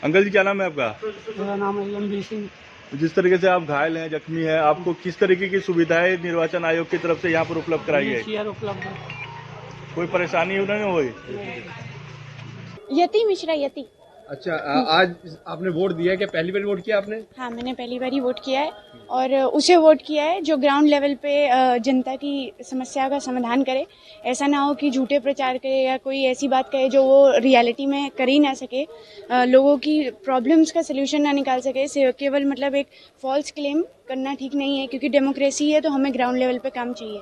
Uncle जी क्या नाम है आपका? मेरा नाम है एम सिंह। जिस तरीके से आप घायल हैं, जख्मी हैं, आपको किस तरीके की सुविधाएं निर्वाचन आयोग की तरफ से यहाँ पर उपलब्ध कराई है? चेयर उपलब्ध है। कोई परेशानी उन्होंने हुई? यति मिश्रा यति। अच्छा, आज आपने वोट दिया है क्या? पहली बार वोट किया आपने? हाँ, मैंने पहली बार ही वोट किया है और उसे वोट किया है जो ग्राउंड लेवल पे जनता की समस्या का समाधान करे। ऐसा ना हो कि झूठे प्रचार करे या कोई ऐसी बात कहे जो वो रियलिटी में कर ही ना सके, लोगों की प्रॉब्लम्स का सलूशन ना निकाल सके। केवल मतलब एक फॉल्स क्लेम करना ठीक नहीं है, क्योंकि डेमोक्रेसी है तो हमें ग्राउंड लेवल पे काम चाहिए।